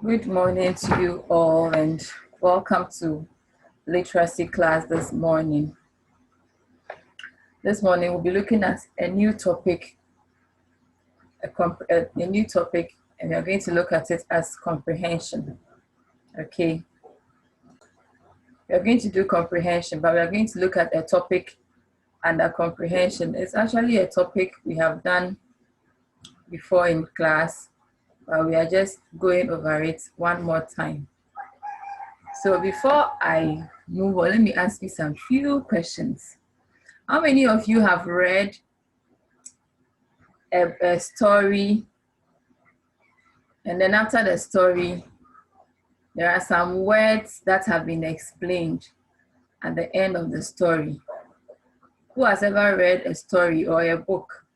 Good morning to you all and welcome to literacy class this morning. This morning we'll be looking at a new topic, and we are going to look at it as comprehension. Okay. We are going to do comprehension, but we are going to look at a topic under comprehension. It's actually a topic we have done before in class, but we are just going over it one more time. So before I move on, let me ask you some few questions. How many of you have read a story, and then after the story, there are some words that have been explained at the end of the story? Who has ever read a story or a book?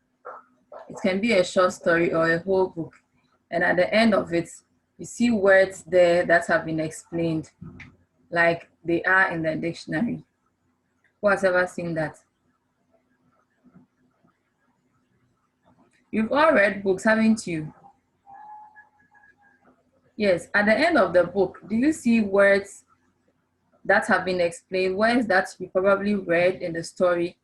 It can be a short story or a whole book. And at the end of it, you see words there that have been explained, like they are in the dictionary. Who has ever seen that? You've all read books, haven't you? Yes, at the end of the book, do you see words that have been explained, words that you probably read in the story,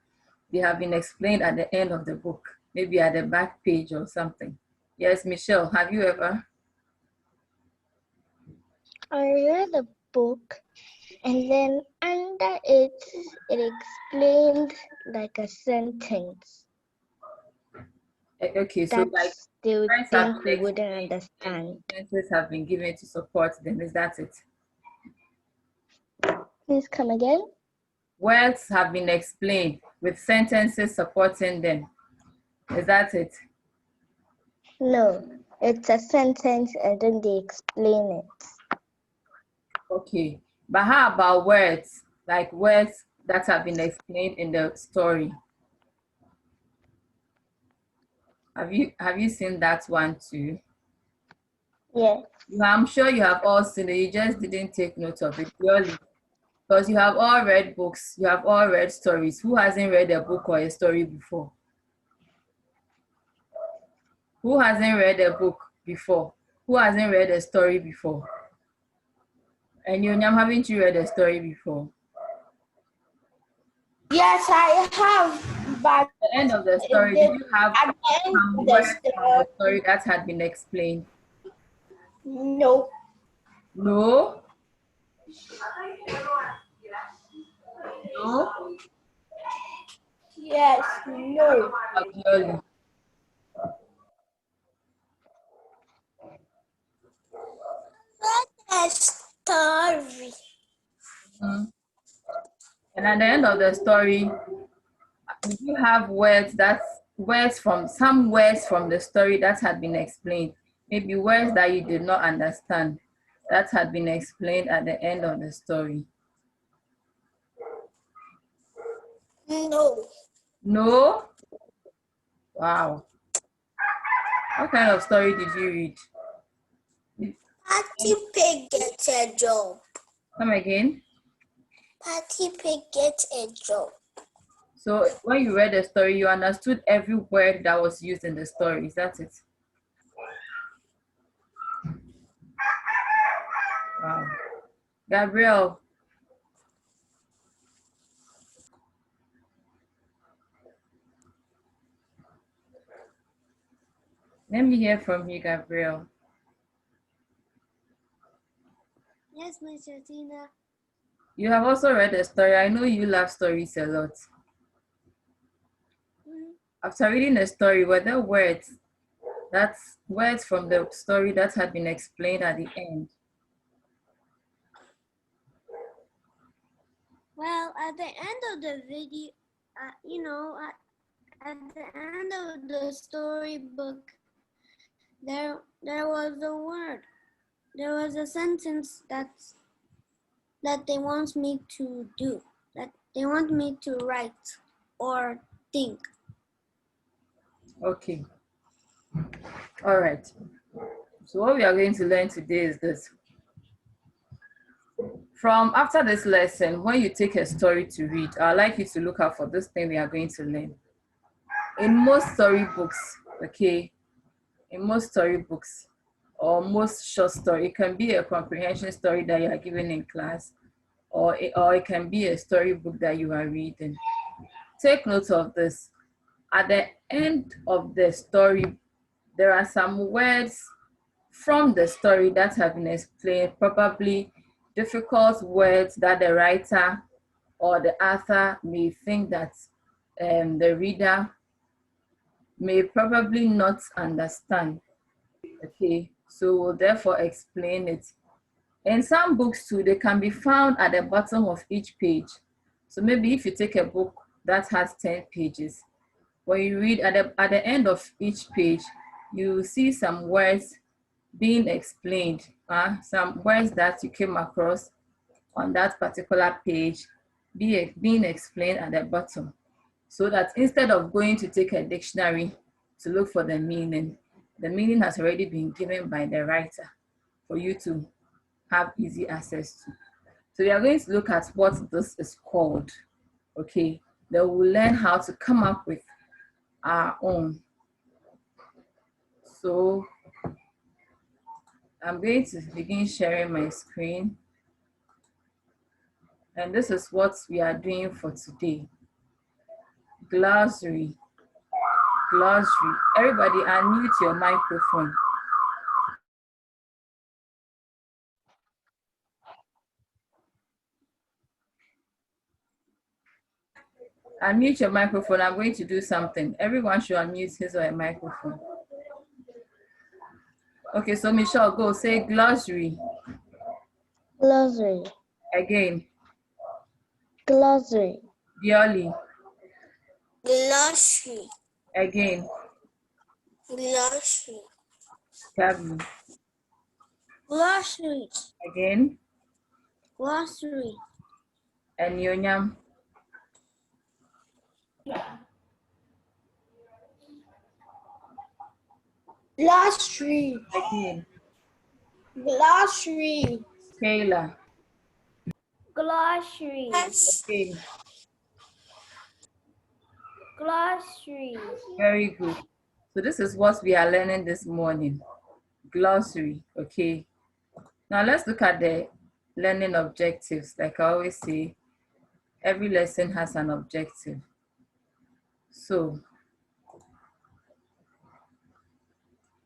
they have been explained at the end of the book, maybe at the back page or something? Yes, Michelle, have you ever? I read a book and then under it explained like a sentence. Okay, so like they would words think we wouldn't understand. Sentences have been given to support them, is that it? Please come again. Words have been explained with sentences supporting them. Is that it? No, it's a sentence and then they explain it. Okay, but how about words, like words that have been explained in the story? Have you seen that one too? Yes. I'm sure you have all seen it, you just didn't take note of it purely because you have all read books, you have all read stories. Who hasn't read a book or a story before? Who hasn't read a book before? Who hasn't read a story before? And Yonyam, haven't you read a story before? Yes, I have, but at the end of the story, did you have some words from the story that had been explained? No. No? No? Yes, no. Clearly. A story. Mm-hmm. And at the end of the story, did you have some words from the story that had been explained? Maybe words that you did not understand that had been explained at the end of the story? No. No? Wow. What kind of story did you read? Patty Pig gets a job. Come again? Patty Pig gets a job. So when you read the story, you understood every word that was used in the story. Is that it? Wow. Gabriel. Let me hear from you, Gabriel. Yes, Miss Tina. You have also read the story. I know you love stories a lot. After reading the story, were there words from the story that had been explained at the end? Well, at the end of the video, at the end of the storybook, there was a word. There was a sentence that they want me to do, that they want me to write or think. Okay. All right. So what we are going to learn today is this. After this lesson, when you take a story to read, I'd like you to look out for this thing we are going to learn. In most storybooks, okay, in most storybooks or most short story. It can be a comprehension story that you are given in class, or it can be a storybook that you are reading. Take note of this. At the end of the story, there are some words from the story that have been explained, probably difficult words that the writer or the author may think that the reader may probably not understand. Okay, so we'll therefore explain it. In some books too, they can be found at the bottom of each page. So maybe if you take a book that has 10 pages, when you read at the end of each page, you see some words being explained, some words that you came across on that particular page being explained at the bottom, so that instead of going to take a dictionary to look for the meaning has already been given by the writer for you to have easy access to. So we are going to look at what this is called, okay? Then we'll learn how to come up with our own. So I'm going to begin sharing my screen. And this is what we are doing for today. Glossary. Glossary. Everybody unmute your microphone. Unmute your microphone. I'm going to do something. Everyone should unmute his or her microphone. Okay, so Michelle, go say glossary. Glossary. Again. Glossary. Dioli. Glossary. Again. Glossary. Gabi. Glossary. Again. Glossary. And Yonyam. Glossary. Again. Glossary. Kayla. Glossary. Okay. Glossary. Very good. So this is what we are learning this morning. Glossary. Okay. Now let's look at the learning objectives. Like I always say, every lesson has an objective. So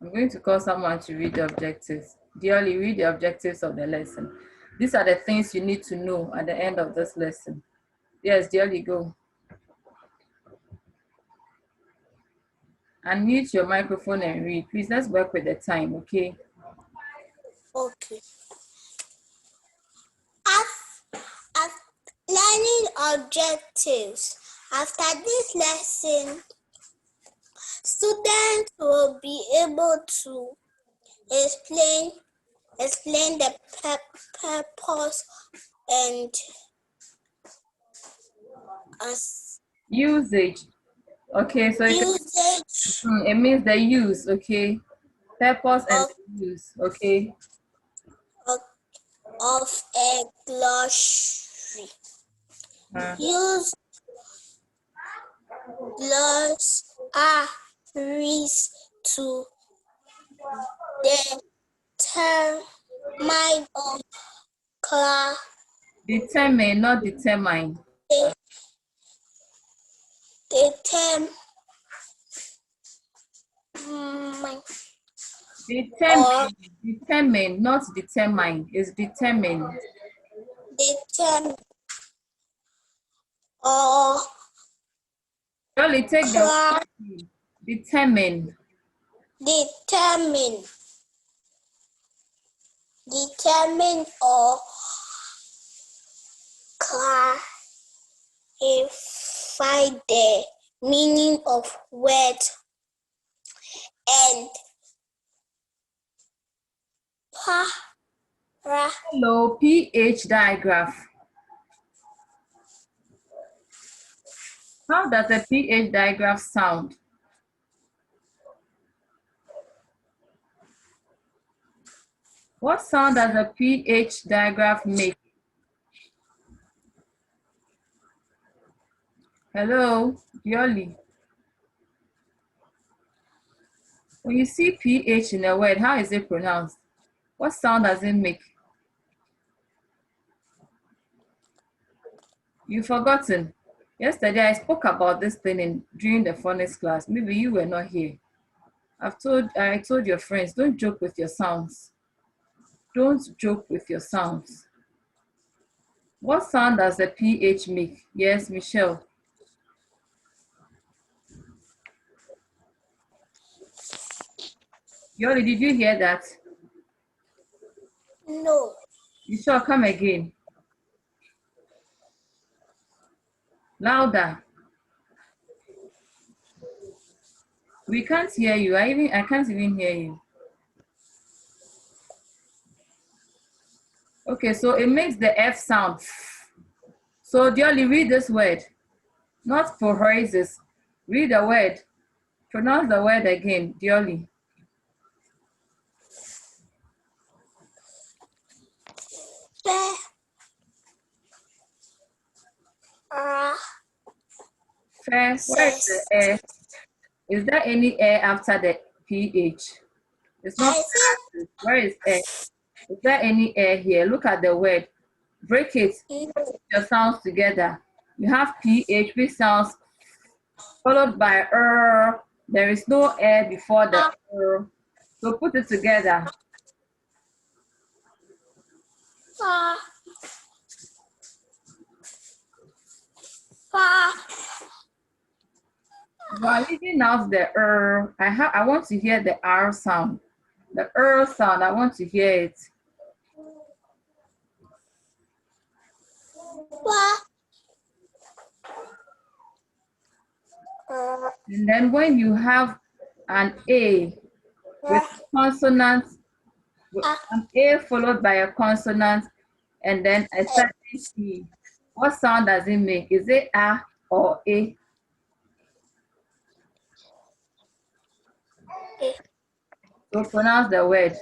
I'm going to call someone to read the objectives. Dearly, read the objectives of the lesson. These are the things you need to know at the end of this lesson. Yes, dearly, go. Unmute your microphone and read. Please, let's work with the time, okay? Okay. As learning objectives. After this lesson, students will be able to explain the purpose and Usage. Okay, so usage it means the use, okay? Purpose and use, okay? of a glossary. Use glossaries to determine or Determine, not determine. determine Determine, not determine. It's determine. Or Only take the determine. determine or clarify the meaning of words and Hello, pH digraph. How does a pH digraph sound? What sound does a pH digraph make? Hello, Yoli. When you see PH in a word, how is it pronounced? What sound does it make? You've forgotten. Yesterday I spoke about this thing during the phonics class. Maybe you were not here. I told your friends, don't joke with your sounds. Don't joke with your sounds. What sound does the PH make? Yes, Michelle. Yoli, did you hear that? No. You sure? Come again. Louder. We can't hear you. I can't even hear you. Okay, so it makes the F sound. So Dioli, read this word. Not for phrases. Read the word. Pronounce the word again, Dioli. Fair. Where is the air? Is there any air after the PH? It's not. Where is air? Is there any air here? Look at the word. Break it. Put your sounds together. You have PH, which sounds followed by There is no air before the So put it together. You are leaving out the I want to hear the R sound. The sound, I want to hear it. And then when you have an A with consonant, an A followed by a consonant, and then a certain T, what sound does it make? Is it A or A? So pronounce the word.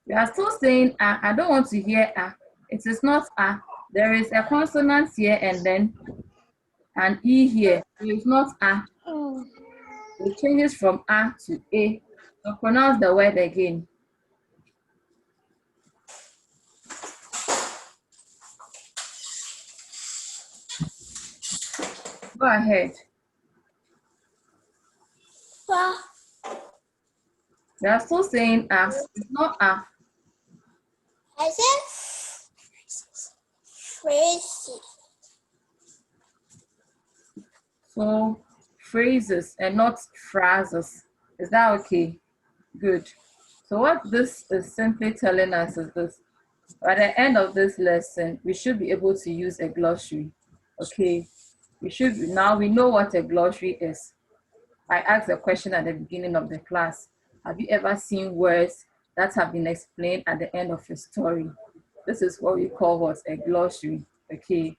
You are still saying A. I don't want to hear A. It is not A. There is a consonant here and then an E here. It is not A. It changes from A to A. So pronounce the word again. Go ahead. They are still saying A. It's not A. I said phrases. So phrases and not phrases. Is that okay? Good. So what this is simply telling us is this. By the end of this lesson, we should be able to use a glossary. Okay. Now we know what a glossary is. I asked a question at the beginning of the class. Have you ever seen words that have been explained at the end of a story? This is what we call what a glossary. Okay.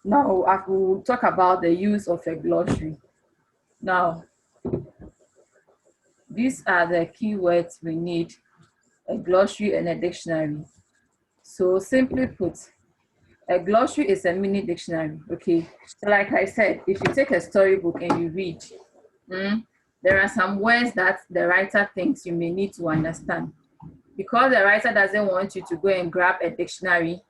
Now I will talk about the use of a glossary. Now, these are the keywords we need: a glossary and a dictionary. So simply put, a glossary is a mini dictionary, okay? So like I said, if you take a storybook and you read, there are some words that the writer thinks you may need to understand. Because the writer doesn't want you to go and grab a dictionary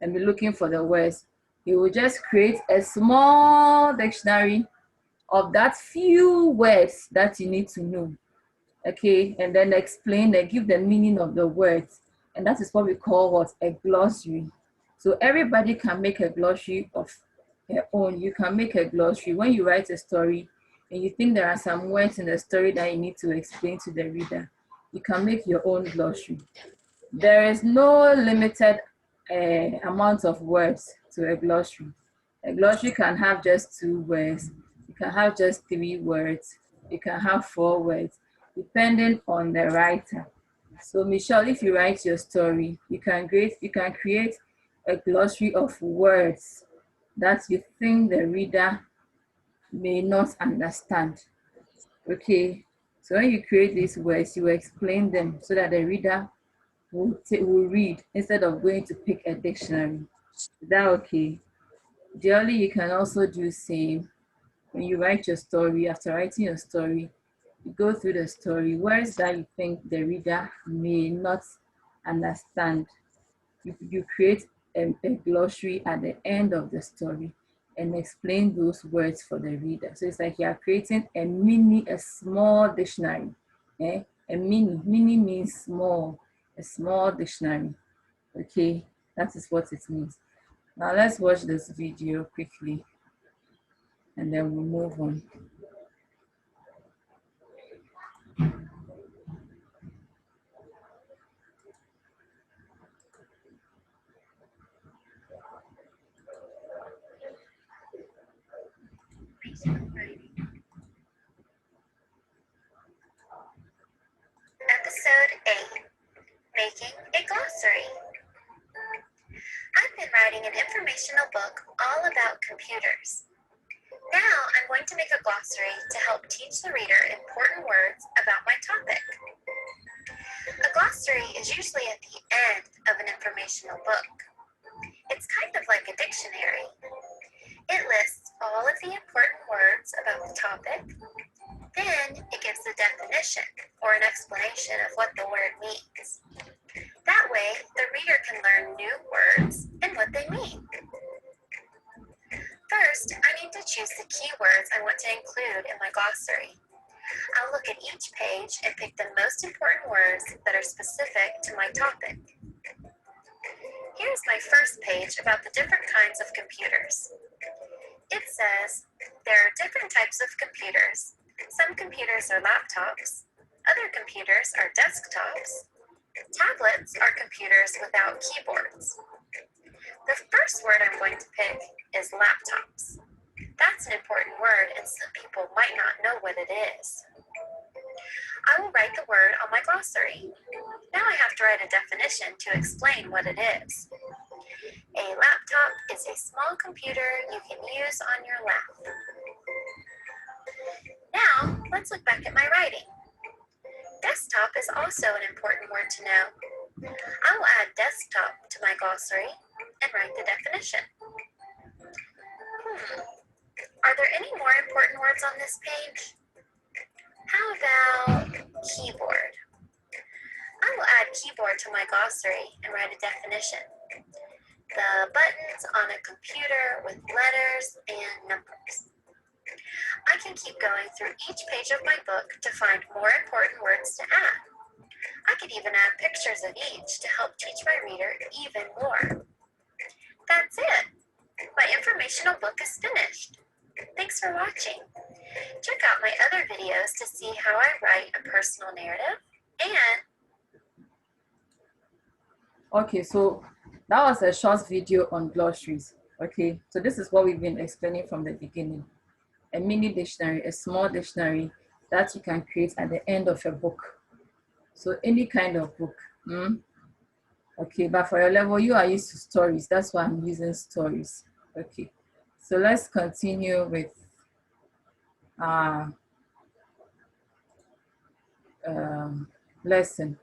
and be looking for the words, he will just create a small dictionary of that few words that you need to know. Okay, and then explain and give the meaning of the words. And that is what we call what? A glossary. So everybody can make a glossary of their own. You can make a glossary. When you write a story and you think there are some words in the story that you need to explain to the reader, you can make your own glossary. There is no limited amount of words to a glossary. A glossary can have just 2 words. You can have just 3 words. You can have 4 words, depending on the writer. So Michelle, if you write your story, you can create a glossary of words that you think the reader may not understand. Okay, so when you create these words, you explain them so that the reader will read instead of going to pick a dictionary. Is that okay? Generally, you can also do same when you write your story. After writing your story, you go through the story, words that you think the reader may not understand. You create a glossary at the end of the story and explain those words for the reader. So it's like you are creating a small dictionary. Eh? Mini means small, a small dictionary. Okay, that is what it means. Now let's watch this video quickly and then we'll move on. Episode 8, Making a Glossary. I've been writing an informational book all about computers. Now I'm going to make a glossary to help teach the reader important words about my topic. A glossary is usually at the end of an informational book. It's kind of like a dictionary. It lists all of the important words about the topic. Then it gives the definition or an explanation of what the word means. That way, the reader can learn new words and what they mean. First, I need to choose the keywords I want to include in my glossary. I'll look at each page and pick the most important words that are specific to my topic. Here's my first page about the different kinds of computers. It says, there are different types of computers. Some computers are laptops. Other computers are desktops. Tablets are computers without keyboards. The first word I'm going to pick is laptops. That's an important word and some people might not know what it is. I will write the word on my glossary. Now I have to write a definition to explain what it is. A laptop is a small computer you can use on your lap. Now, let's look back at my writing. Desktop is also an important word to know. I will add desktop to my glossary and write the definition. Are there any more important words on this page? How about keyboard? I will add keyboard to my glossary and write a definition. The buttons on a computer with letters and numbers. I can keep going through each page of my book to find more important words to add. I could even add pictures of each to help teach my reader even more. That's it. My informational book is finished. Thanks for watching. Check out my other videos to see how I write a personal narrative and... Okay, so that was a short video on glossaries. Okay, so this is what we've been explaining from the beginning. A mini dictionary, a small dictionary that you can create at the end of a book. So any kind of book. Okay, but for your level, you are used to stories. That's why I'm using stories. Okay, so let's continue with our lesson.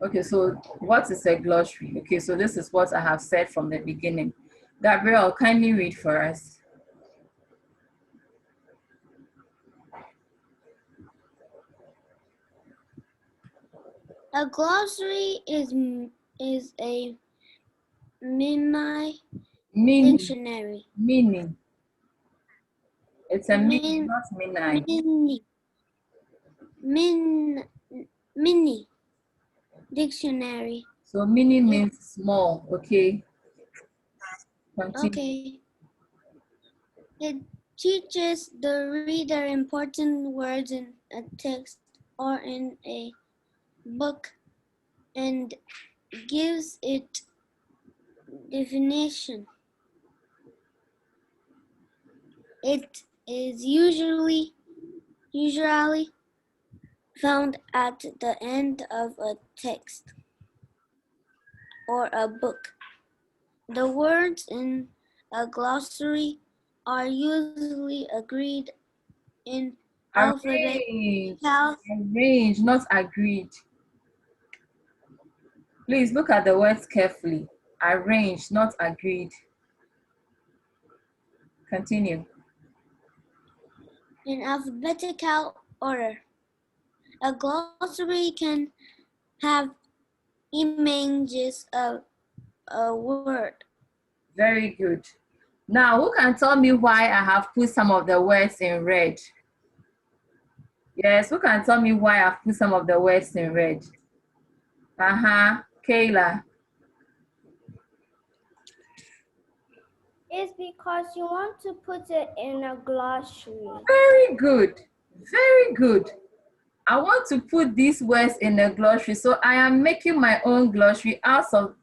Okay, so what is a glossary? Okay, so this is what I have said from the beginning. Gabriel, kindly read for us. A glossary is a mini dictionary. Meaning. It's a meaning, not mini. Mini dictionary. So mini means small, okay? Continue. Okay. It teaches the reader important words in a text or in a book and gives it definition. It is usually found at the end of a text or a book. The words in a glossary are usually agreed in Arrange. alphabetical. Arrange, not agreed. Please look at the words carefully. Arrange, not agreed. Continue. In alphabetical order. A glossary can have images of a word. Very good. Now, who can tell me why I have put some of the words in red? Yes, who can tell me why I've put some of the words in red? Kayla. It's because you want to put it in a glossary. Very good. Very good. I want to put these words in a glossary, so I am making my own glossary out of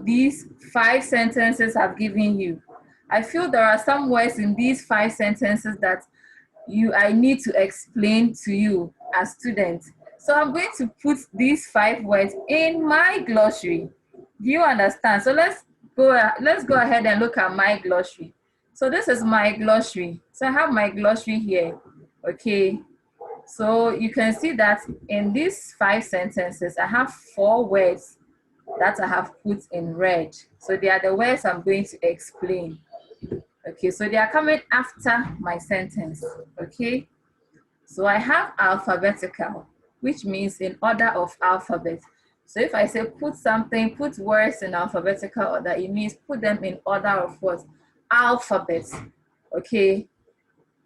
these 5 sentences I've given you. I feel there are some words in these 5 sentences that I need to explain to you as students. So I'm going to put these 5 words in my glossary. Do you understand? So let's go ahead and look at my glossary. So this is my glossary. So I have my glossary here. Okay. So you can see that in these 5 sentences, I have 4 words that I have put in red. So they are the words I'm going to explain. Okay, so they are coming after my sentence. Okay, so I have alphabetical, which means in order of alphabet. So if I say put words in alphabetical order, it means put them in order of what? Alphabet. Okay,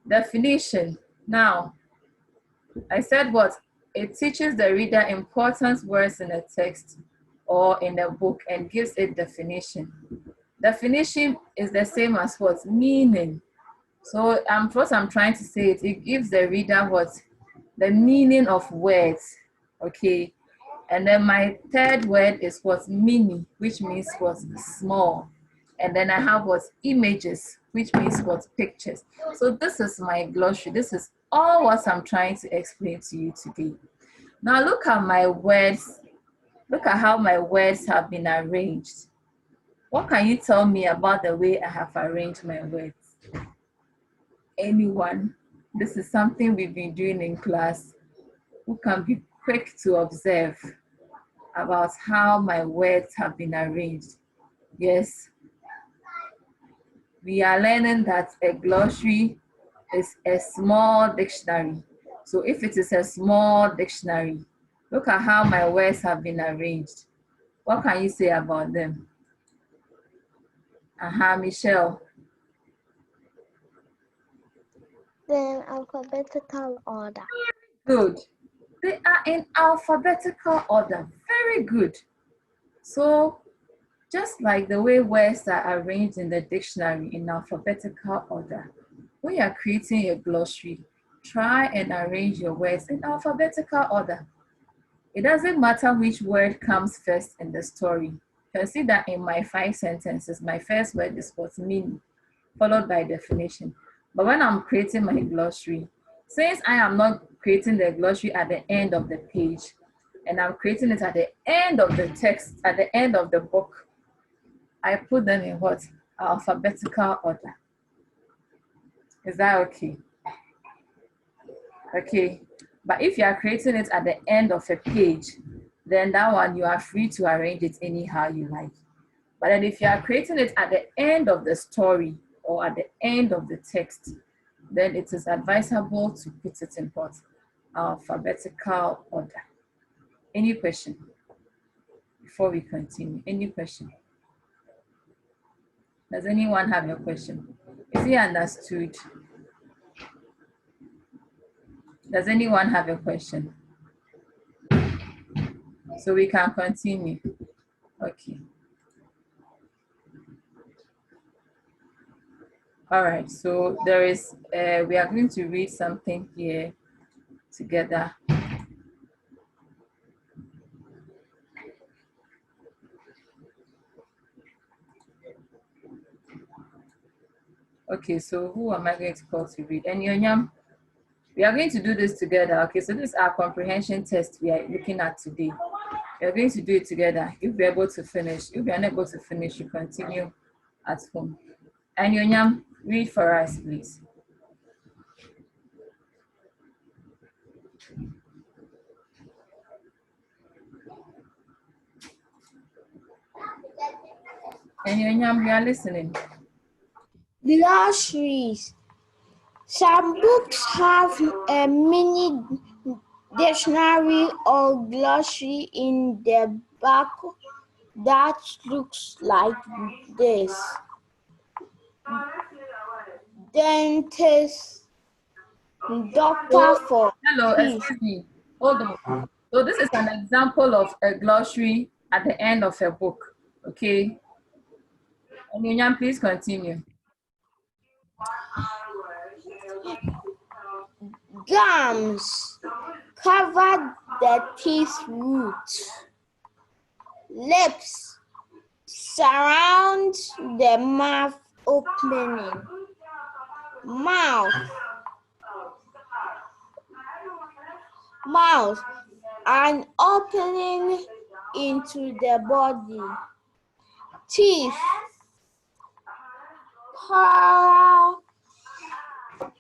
definition. Now, I said what? It teaches the reader important words in a text or in a book and gives it definition. Definition is the same as what? Meaning. So what I'm trying to say is it gives the reader what? The meaning of words. Okay. And then my third word is what? Mini, which means what? Small. And then I have what? Images, which means what? Pictures. So this is my glossary. This is all what I'm trying to explain to you today. Now look at my words. Look at how my words have been arranged. What can you tell me about the way I have arranged my words? Anyone? This is something we've been doing in class. Who can be quick to observe about how my words have been arranged? Yes. We are learning that a glossary is a small dictionary. So if it is a small dictionary, look at how my words have been arranged. What can you say about them? Michelle. In alphabetical order. Good. They are in alphabetical order. Very good. So just like the way words are arranged in the dictionary in alphabetical order, when you are creating a glossary, try and arrange your words in alphabetical order. It doesn't matter which word comes first in the story. You can see that in my 5 sentences, my first word is what? Meaning, followed by definition. But when I'm creating my glossary, since I am not creating the glossary at the end of the page, and I'm creating it at the end of the text, at the end of the book, I put them in what? Alphabetical order. Is that okay? Okay. But if you are creating it at the end of a page, then that one you are free to arrange it anyhow you like. But then if you are creating it at the end of the story or at the end of the text, then it is advisable to put it in what? Alphabetical order. Any question before we continue? Any question? Does anyone have a question? Is it understood? Does anyone have a question? So we can continue. Okay. All right, so there is, we are going to read something here together. Okay, so who am I going to call to read? And Yonyam, we are going to do this together. Okay, so this is our comprehension test we are looking at today. We are going to do it together. If we're able to finish, if we're unable to finish, you continue at home. And Yonyam, read for us, please. Enyonyam, we are listening. Glossaries. Some books have a mini dictionary or glossary in the back that looks like this. Dentist, doctor for Hello, teeth. excuse me. Hold on. So this is an example of a glossary at the end of a book. Okay. Enyonyam, please continue. Gums cover the teeth root. Lips surround the mouth opening. Mouth, an opening into the body. Teeth, Plural.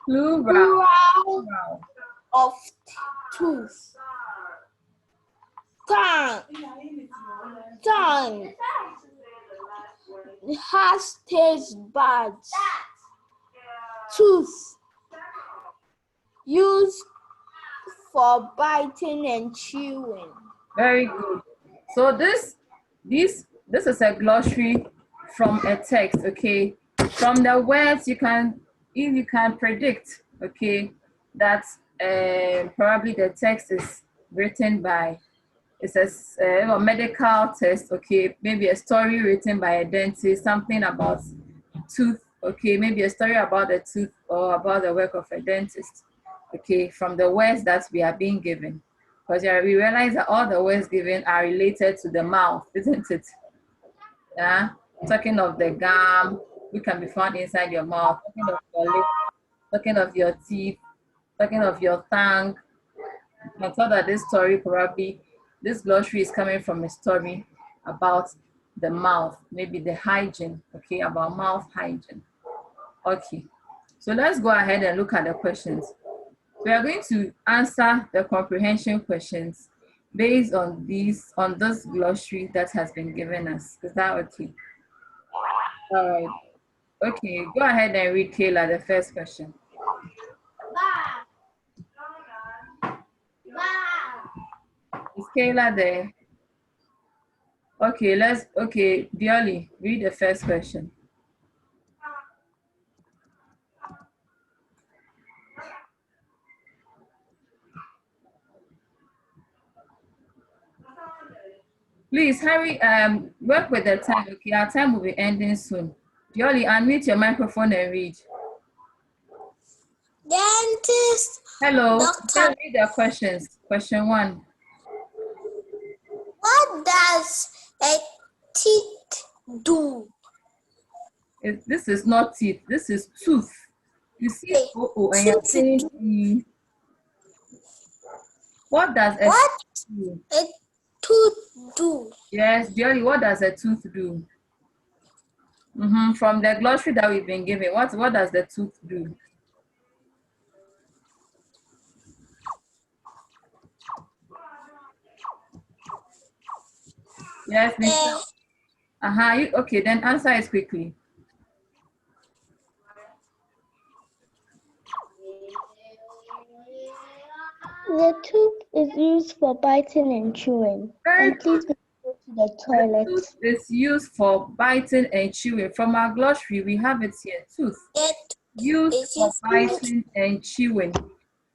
plural of tooth. Tongue has taste buds. Tooth, used for biting and chewing. Very good. So this is a glossary from a text, okay? From the words you can predict, okay, that probably the text is written by, it's a medical text, okay, maybe a story written by a dentist, something about tooth, okay, maybe a story about a tooth or about the work of a dentist, okay, from the words that we are being given. Because we realize that all the words given are related to the mouth, isn't it? Yeah. Talking of the gum, which can be found inside your mouth, talking of your lips, talking of your teeth, talking of your tongue. I thought that this glossary is coming from a story about the mouth, maybe the hygiene, okay, about mouth hygiene. Okay, so let's go ahead and look at the questions. We are going to answer the comprehension questions based on this glossary that has been given us. Is that okay? All right. Okay, go ahead and read, Kayla, the first question. Is Kayla there? Okay, Dioli, read the first question. Please hurry, work with the time, okay? Our time will be ending soon. Dioli, unmute your microphone and read. Dentist, Hello, doctor. read the questions. Question 1. What does a teeth do? This is not teeth, this is tooth. You see, and you're saying teeth. What does a tooth do? A tooth do? Yes, Dioli, what does a tooth do? From the glossary that we've been given, what does the tooth do? Yes, Michelle. Okay, then answer it quickly. The tooth is used for biting and chewing. And please go to the toilet. The tooth is used for biting and chewing. From our glossary, we have it here. Tooth used for biting and chewing.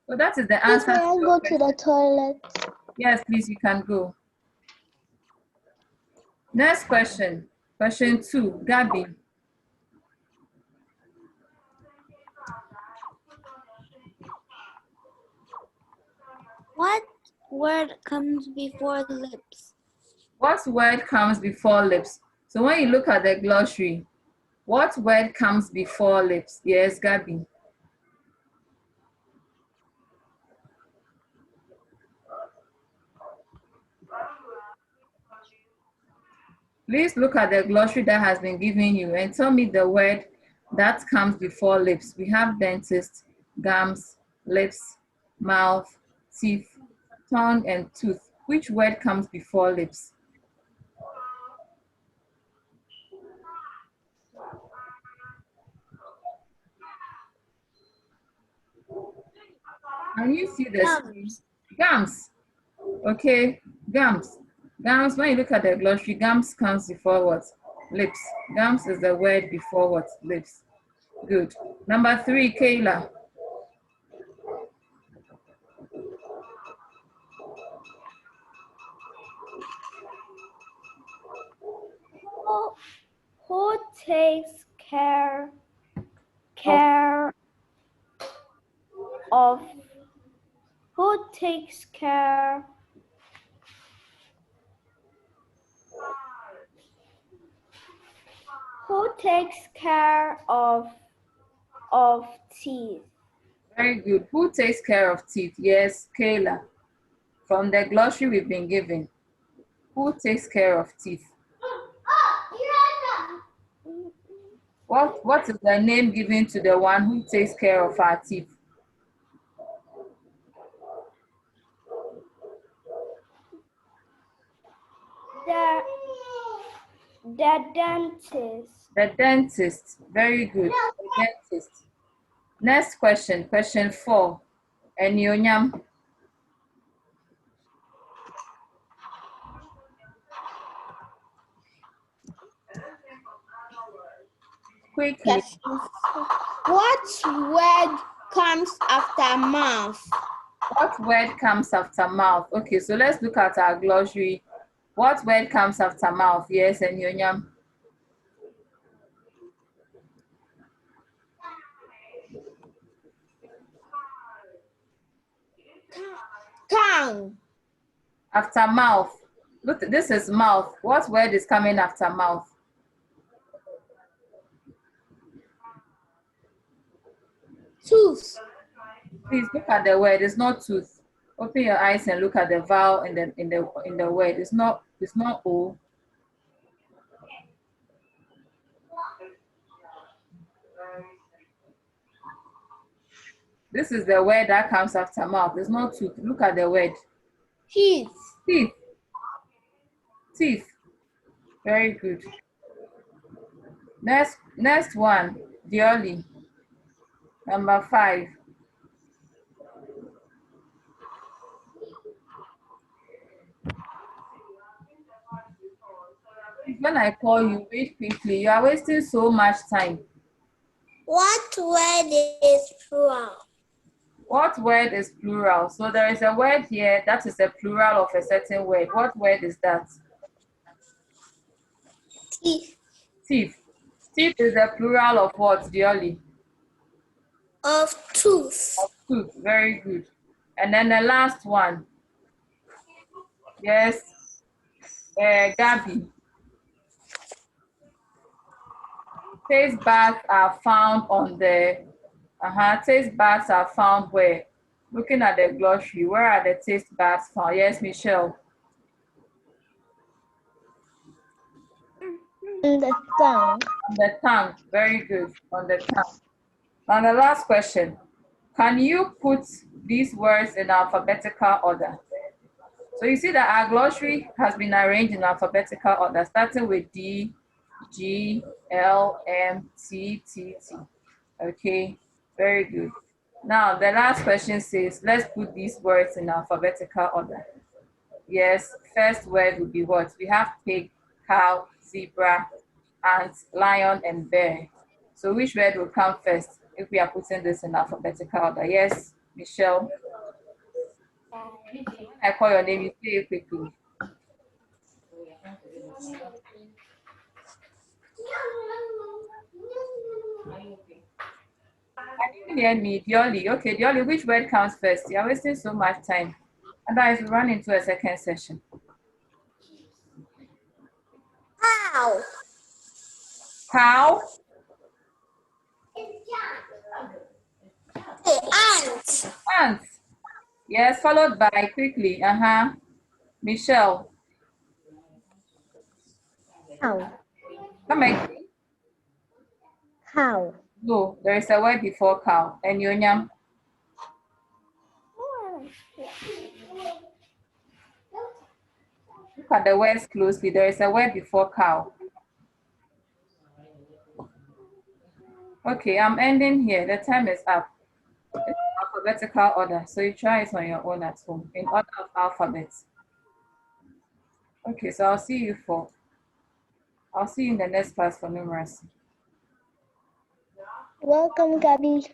So that is the answer. Please may I go to the toilet? Yes, please, you can go. Next question. Question 2, Gabby. What word comes before lips? What word comes before lips? So when you look at the glossary, what word comes before lips? Yes, Gabby. Please look at the glossary that has been given you and tell me the word that comes before lips. We have dentist, gums, lips, mouth, teeth, tongue, and tooth. Which word comes before lips? Can you see the screen? Gums. Gums. Okay, gums. Gums, when you look at the glossary, gums comes before what? Lips. Gums is the word before what? Lips. Good. Number 3, Kayla. Who takes care of who takes care of teeth? Very good. Who takes care of teeth? Yes, Kayla. From the glossary we've been given. Who takes care of teeth? What is the name given to the one who takes care of our teeth? The dentist. The dentist. Very good. The dentist. Next question, question 4. Enyonyam. Quickly. What word comes after mouth? What word comes after mouth? Okay, so let's look at our glossary. What word comes after mouth? Yes, Enyonyam. Tongue. After mouth. Look, this is mouth. What word is coming after mouth? Tooth. Please look at the word. It's not tooth. Open your eyes and look at the vowel in the word. It's not O. This is the word that comes after mouth. It's not tooth. Look at the word. Teeth. Teeth. Teeth. Very good. Next one. Dioli. Number 5. When I call you, read quickly. You are wasting so much time. What word is plural? What word is plural? So there is a word here that is a plural of a certain word. What word is that? Teeth. Teeth. Teeth is the plural of what, Dioli? Of tooth. Of tooth. Very good. And then the last one. Yes. Gabby. Taste buds are found on the taste buds are found where? Looking at the glossary, where are the taste buds found? Yes, Michelle. On the tongue. On the tongue. Very good. On the tongue. Now the last question. Can you put these words in alphabetical order? So you see that our glossary has been arranged in alphabetical order, starting with D, G, L, M, T, T, T. Okay, very good. Now, the last question says, let's put these words in alphabetical order. Yes, first word would be what? We have pig, cow, zebra, ant, lion, and bear. So which word will come first if we are putting this in alphabetical order? Yes, Michelle. When I call your name, you say it quickly. Can you hear me? Dioli. Okay, Dioli, which word comes first? You're wasting so much time. Otherwise, we run into a second session. Cow. Cow, Ant. ant. Yes, followed by quickly. Michelle. Cow. Come again. Cow. No, there is a word before cow. And Yonyam. Look at the words closely. There is a word before cow. Okay, I'm ending here. The time is up. This is alphabetical order. So you try it on your own at home in order of alphabets. Okay, so I'll see you in the next class for numeracy. Welcome, Gabby.